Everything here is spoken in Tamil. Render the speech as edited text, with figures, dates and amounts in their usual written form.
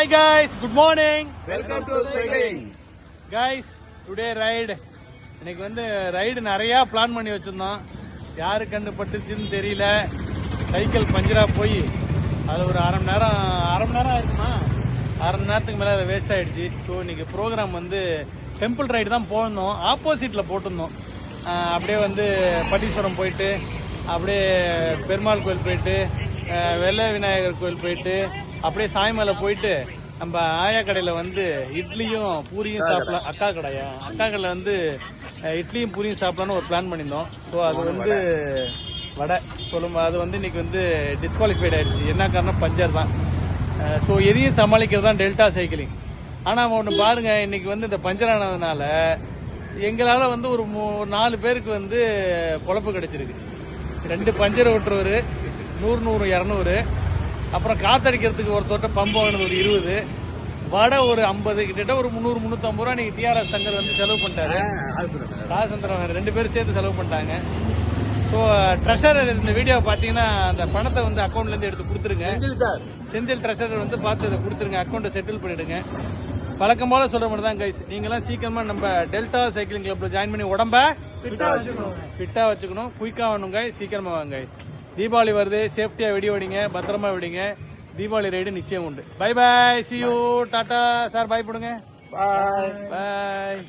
Hi guys, good morning. Welcome to cycling. Guys, today ride. இன்னைக்கு வந்து ரைடு நிறைய பிளான் பண்ணி வச்சிருந்தோம். யாரு கண்டு பட்டுச்சுன்னு தெரியல. சைக்கிள் பஞ்சரா போய் அது ஒரு அரை மணி நேரம் ஆயிருக்குமா, அரை மணி நேரத்துக்கு மேல அதை வேஸ்ட் ஆயிடுச்சு. ஸோ இன்னைக்கு ப்ரோக்ராம் வந்து டெம்பிள் ரைடு தான் போயிருந்தோம். ஆப்போசிட்ல போட்டிருந்தோம். அப்படியே வந்து பட்டீஸ்வரம் போயிட்டு அப்படியே பெருமாள் கோயில் போயிட்டு வெள்ளை விநாயகர் கோயில் போயிட்டு அப்படியே சாய்மலை போயிட்டு நம்ம ஆயா கடையில வந்து இட்லியும் பூரியும் சாப்பிடலாம். அக்கா கடையில வந்து இட்லியும் பூரியும் சாப்பிடலாம்னு ஒரு பிளான் பண்ணியிருந்தோம். ஸோ அது வந்து வடை சொல்லும் அது வந்து இன்னைக்கு வந்து டிஸ்குவாலிஃபைட் ஆயிடுச்சு. என்ன காரணம், பஞ்சர் தான். ஸோ எதையும் சமாளிக்கிறது தான் டெல்டா சைக்கிளிங். ஆனால் ஒன்று பாருங்க, இன்னைக்கு வந்து இந்த பஞ்சர் ஆனதுனால எங்களால வந்து ஒரு 4 பேருக்கு வந்து பொழப்பு கிடைச்சிருக்கு. 2 பஞ்சர் ஓட்டுறவர் 100 200, அப்புறம் காத்தடிக்கிறதுக்கு ஒருத்தோட்ட பம்பு வாங்கினது ஒரு 20, வடை ஒரு 50, கிட்டத்தட்ட ஒரு 300 350 ரூபா நீங்க டிஆர்எஸ் சங்கர் வந்து செலவு பண்ணிட்டாரு. ராசந்திரன் 2 பேரும் சேர்த்து செலவு பண்ணிட்டாங்க. ஸோ ட்ரெஷரர் இந்த வீடியோ பாத்தீங்கன்னா அந்த பணத்தை வந்து அக்கௌண்ட்ல இருந்து எடுத்து கொடுத்துருங்க. செந்தில் ட்ரெஷரர் வந்து பார்த்து அதை கொடுத்துருங்க, அக்கௌண்ட்டை செட்டில் பண்ணிடுங்க. பழக்கம் போல சொல்ற மாதிரி தான் கைஸ், நீங்களாம் சீக்கிரமா நம்ம டெல்டா சைக்கிளிங் கிளப்ல ஜாயின் பண்ணி உடம்ப ஃபிட்டா வச்சுக்கணும். குயிக்கா வேணும் கைஸ், சீக்கிரமா வாங்க கைஸ். தீபாவளி வருது, சேஃப்டியா வெடி வெடிங்க, பத்திரமா வெடிங்க. தீபாவளி ரைடு நிச்சயம் உண்டு. Bye bye, see you, tata. Sir bye போடுங்க. Bye. பாய்.